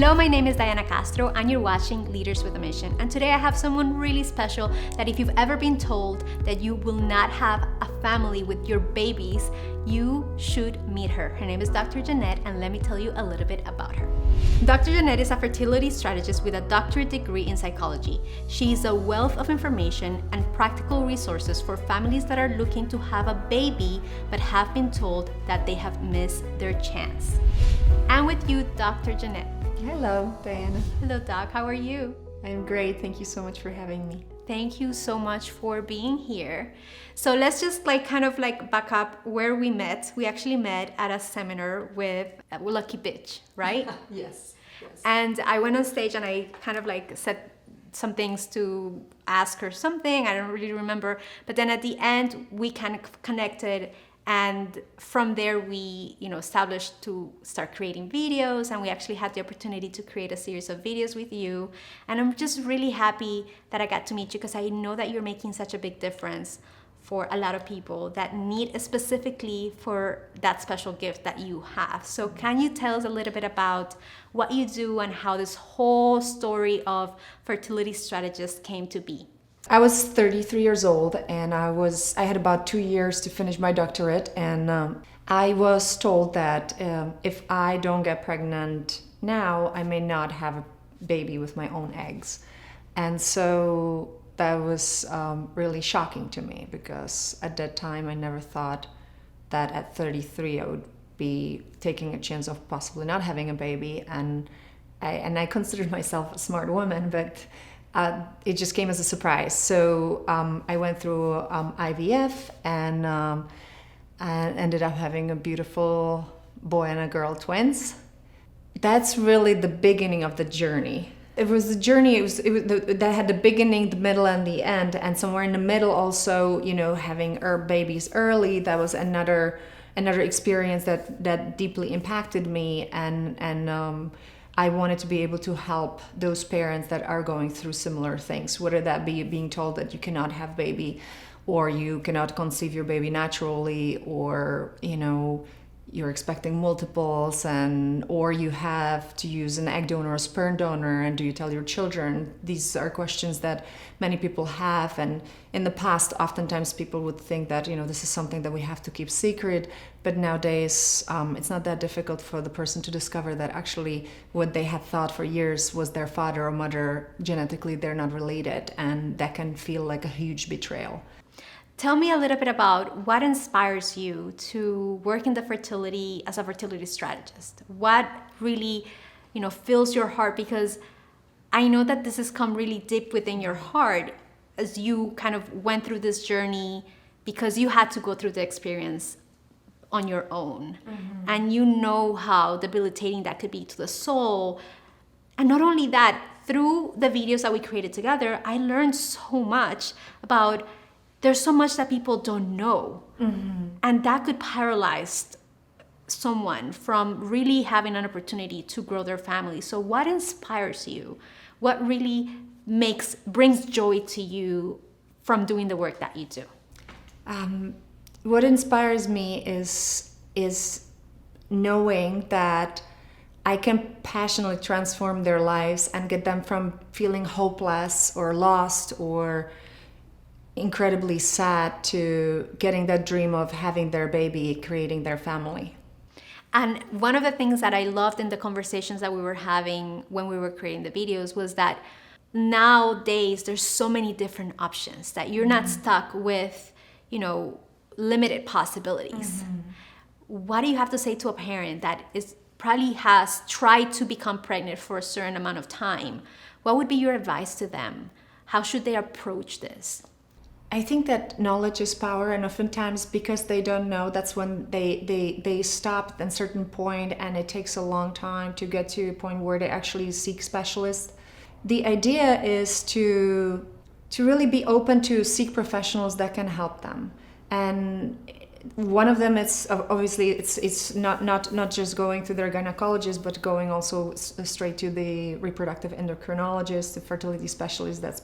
Hello, my name is Diana Castro and you're watching Leaders with a Mission. And today I have someone really special that if you've ever been told that you will not have a family with your babies, you should meet her. Her name is Dr. Jeanette, and let me tell you a little bit about her. Dr. Jeanette is a fertility strategist with a doctorate degree in psychology. She is a wealth of information and practical resources for families that are looking to have a baby but have been told that they have missed their chance. And with you, Dr. Jeanette. Hello, Diana. Hello, Doc. How are you? I'm great. Thank you so much for having me. Thank you so much for being here. So let's just back up where we met. We actually met at a seminar with Lucky Bitch, right? Yes. And I went on stage and I said some things to ask her something. I don't really remember. But then at the end, we kind of connected. And from there, we established to start creating videos, and we actually had the opportunity to create a series of videos with you. And I'm just really happy that I got to meet you because I know that you're making such a big difference for a lot of people that need specifically for that special gift that you have. So can you tell us a little bit about what you do and how this whole story of Fertility Strategist came to be? I was 33 years old and I had about 2 years to finish my doctorate, and I was told that if I don't get pregnant now, I may not have a baby with my own eggs. And so that was really shocking to me, because at that time I never thought that at 33 I would be taking a chance of possibly not having a baby, and I considered myself a smart woman, but it just came as a surprise. So I went through IVF and ended up having a beautiful boy and a girl twins. That's really the beginning of the journey. It was the journey. That had the beginning, the middle, and the end. And somewhere in the middle, also, having babies early. That was another experience that deeply impacted me, and I wanted to be able to help those parents that are going through similar things, whether that be being told that you cannot have baby, or you cannot conceive your baby naturally, or you're expecting multiples, or you have to use an egg donor or sperm donor, and do you tell your children? These are questions that many people have, and in the past oftentimes people would think that this is something that we have to keep secret, but nowadays it's not that difficult for the person to discover that actually what they had thought for years was their father or mother, genetically they're not related, and that can feel like a huge betrayal. Tell me a little bit about what inspires you to work in the fertility as a fertility strategist. What really, fills your heart? Because I know that this has come really deep within your heart as you kind of went through this journey, because you had to go through the experience on your own. Mm-hmm. And you know how debilitating that could be to the soul. And not only that, through the videos that we created together, I learned so much about there's so much that people don't know. Mm-hmm. And that could paralyze someone from really having an opportunity to grow their family. So what inspires you? What really brings joy to you from doing the work that you do? What inspires me is knowing that I can passionately transform their lives and get them from feeling hopeless or lost or incredibly sad to getting that dream of having their baby, creating their family. And one of the things that I loved in the conversations that we were having when we were creating the videos was that nowadays there's so many different options that you're not stuck with, limited possibilities. Mm-hmm. What do you have to say to a parent that probably has tried to become pregnant for a certain amount of time? What would be your advice to them? How should they approach this? I think that knowledge is power, and oftentimes because they don't know, that's when they stop at a certain point, and it takes a long time to get to a point where they actually seek specialists. The idea is to really be open to seek professionals that can help them. And one of them is obviously it's not just going to their gynecologist, but going also straight to the reproductive endocrinologist, the fertility specialist that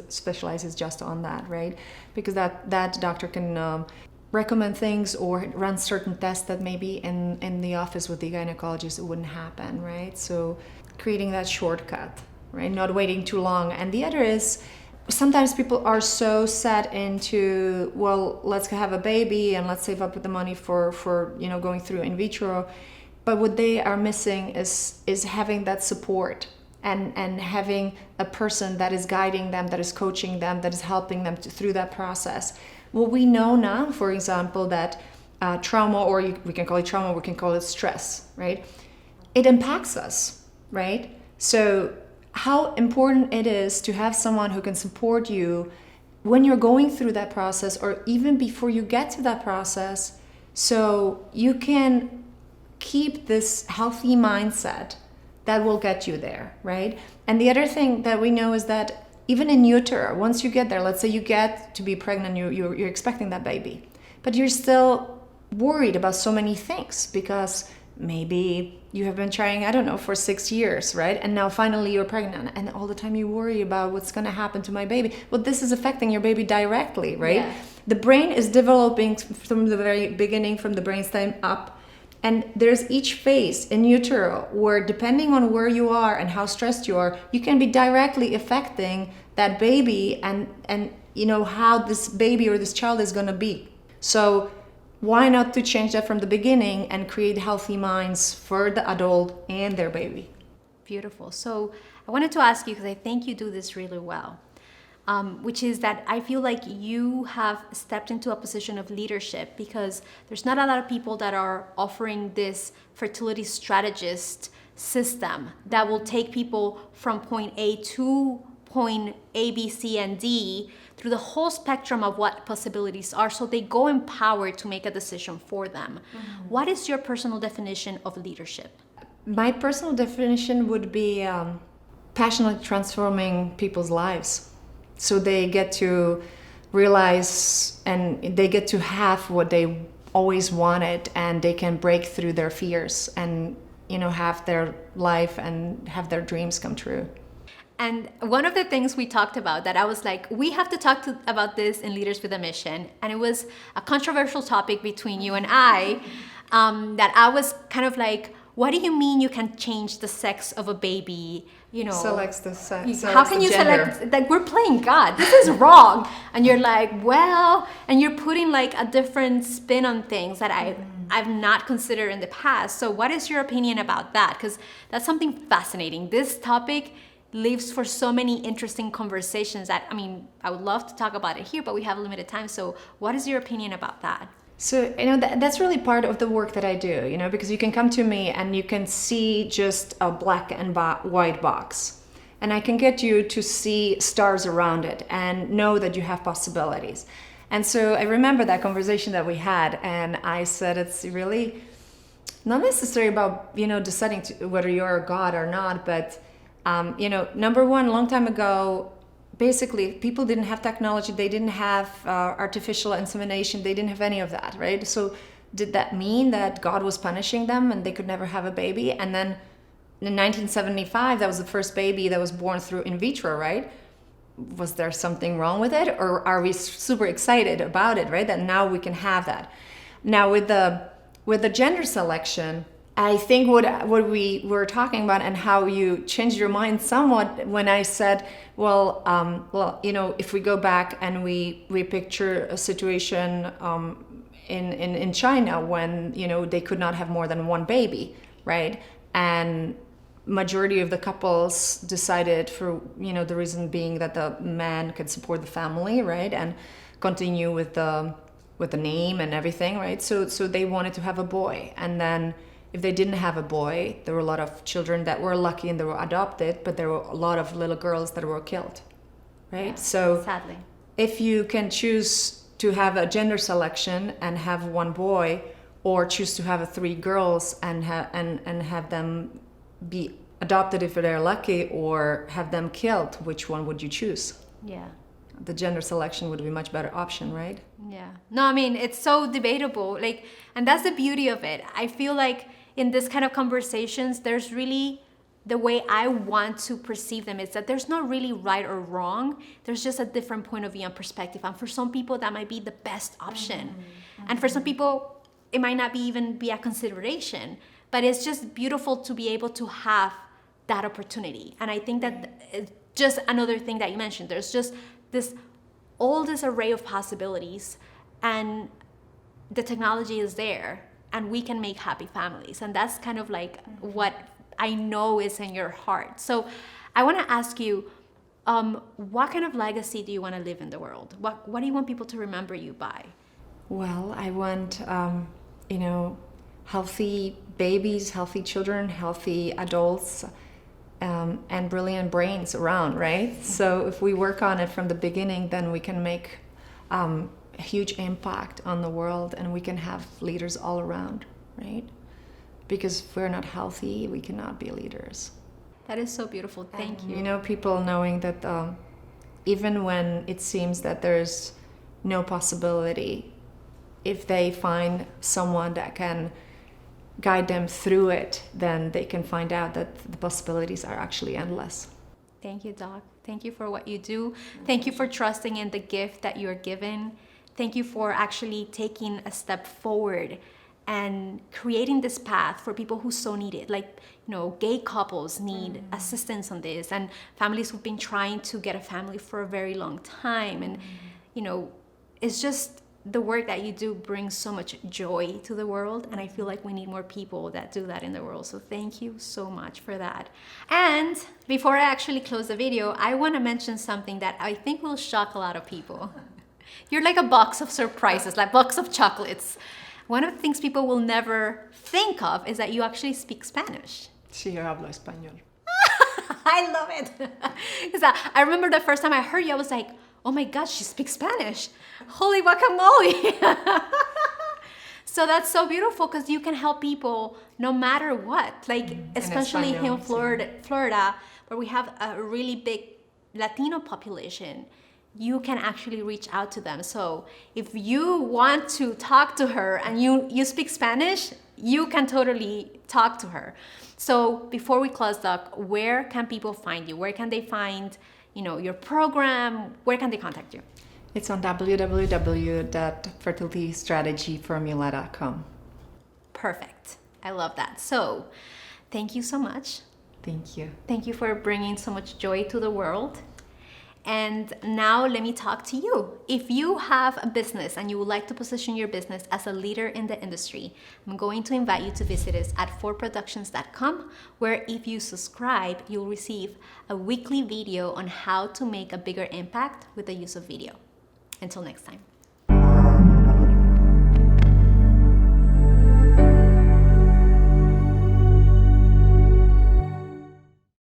specializes just on that, right? Because that doctor can recommend things or run certain tests that maybe in the office with the gynecologist it wouldn't happen, right? So creating that shortcut, right? Not waiting too long. And the other is, sometimes people are so set into, well, let's have a baby and let's save up the money for going through in vitro. But what they are missing is having that support and having a person that is guiding them, that is coaching them, that is helping them through that process. Well, we know now, for example, that trauma, or we can call it trauma, we can call it stress, right? It impacts us, right? So how important it is to have someone who can support you when you're going through that process, or even before you get to that process, so you can keep this healthy mindset that will get you there, right? And the other thing that we know is that even in utero, once you get there, let's say you get to be pregnant, you're expecting that baby, but you're still worried about so many things, because maybe you have been trying, I don't know, for 6 years, right? And now finally you're pregnant, and all the time you worry about what's going to happen to my baby. Well, this is affecting your baby directly, right? Yeah. The brain is developing from the very beginning, from the brainstem up. And there's each phase in utero where, depending on where you are and how stressed you are, you can be directly affecting that baby and how this baby or this child is going to be. So why not to change that from the beginning and create healthy minds for the adult and their baby? Beautiful. So I wanted to ask you, because I think you do this really well, which is that I feel like you have stepped into a position of leadership, because there's not a lot of people that are offering this fertility strategist system that will take people from point A to point A, B, C, and D through the whole spectrum of what possibilities are, so they go empowered to make a decision for them. Mm-hmm. What is your personal definition of leadership? My personal definition would be passionately transforming people's lives, so they get to realize and they get to have what they always wanted, and they can break through their fears and have their life and have their dreams come true. And one of the things we talked about that I was like, we have to talk about this in Leaders with a Mission. And it was a controversial topic between you and I, that I was kind of like, what do you mean you can change the sex of a baby? Selects the sex. How can you select? Like, we're playing God. This is wrong. And you're like, well, and you're putting like a different spin on things that I've not considered in the past. So what is your opinion about that? Because that's something fascinating. This topic lives for so many interesting conversations that, I would love to talk about it here, but we have limited time. So what is your opinion about that? So, that's really part of the work that I do, because you can come to me and you can see just a black and white box, and I can get you to see stars around it and know that you have possibilities. And so I remember that conversation that we had, and I said, it's really not necessarily about, deciding whether you're a god or not, but number one, a long time ago, basically people didn't have technology, they didn't have artificial insemination, they didn't have any of that, right? So did that mean that God was punishing them and they could never have a baby? And then in 1975, that was the first baby that was born through in vitro, right? Was there something wrong with it? Or are we super excited about it, right? That now we can have that. Now with the gender selection, I think what we were talking about and how you changed your mind somewhat when I said, if we go back and we picture a situation in China when they could not have more than one baby, right? And majority of the couples decided, for the reason being that the man could support the family, right, and continue with the name and everything, right? So they wanted to have a boy, and then if they didn't have a boy, there were a lot of children that were lucky and they were adopted, but there were a lot of little girls that were killed, right? Yeah, so sadly, if you can choose to have a gender selection and have one boy, or choose to have 3 girls and have them be adopted if they're lucky, or have them killed, which one would you choose? Yeah. The gender selection would be a much better option, right? Yeah. No, it's so debatable. And that's the beauty of it. I feel like in this kind of conversations, there's really, the way I want to perceive them is that there's not really right or wrong. There's just a different point of view and perspective. And for some people, that might be the best option. Mm-hmm. And for some people, it might not even be a consideration. But it's just beautiful to be able to have that opportunity. And I think that it's just another thing that you mentioned, there's just all this array of possibilities, and the technology is there, and we can make happy families. And that's kind of like what I know is in your heart. So I want to ask you, what kind of legacy do you want to leave in the world? What do you want people to remember you by? Well, I want, healthy babies, healthy children, healthy adults, and brilliant brains around, right? So if we work on it from the beginning, then we can make a huge impact on the world, and we can have leaders all around, right? Because if we're not healthy, we cannot be leaders. That is so beautiful. Thank you. People knowing that even when it seems that there's no possibility, if they find someone that can guide them through it, then they can find out that the possibilities are actually endless. Thank you, Doc. Thank you for what you do. Thank you for trusting in the gift that you're given. Thank you for actually taking a step forward and creating this path for people who so need it. Like, gay couples need assistance on this, and families who've been trying to get a family for a very long time. And, it's just the work that you do brings so much joy to the world, and I feel like we need more people that do that in the world. So thank you so much for that. And before I actually close the video, I want to mention something that I think will shock a lot of people. You're like a box of surprises, like box of chocolates. One of the things people will never think of is that you actually speak Spanish. Sí, yo hablo español. I love it. Because I remember the first time I heard you, I was like, oh my God, she speaks Spanish. Holy guacamole. So that's so beautiful, because you can help people no matter what. Like, especially here in Florida, where we have a really big Latino population, you can actually reach out to them. So if you want to talk to her and you speak Spanish, you can totally talk to her. So before we close, Doc, where can people find you? Where can they find, your program? Where can they contact you? It's on www.fertilitystrategyformula.com. Perfect. I love that. So thank you so much. Thank you. Thank you for bringing so much joy to the world. And now let me talk to you. If you have a business and you would like to position your business as a leader in the industry, I'm going to invite you to visit us at forproductions.com, where if you subscribe, you'll receive a weekly video on how to make a bigger impact with the use of video. Until next time.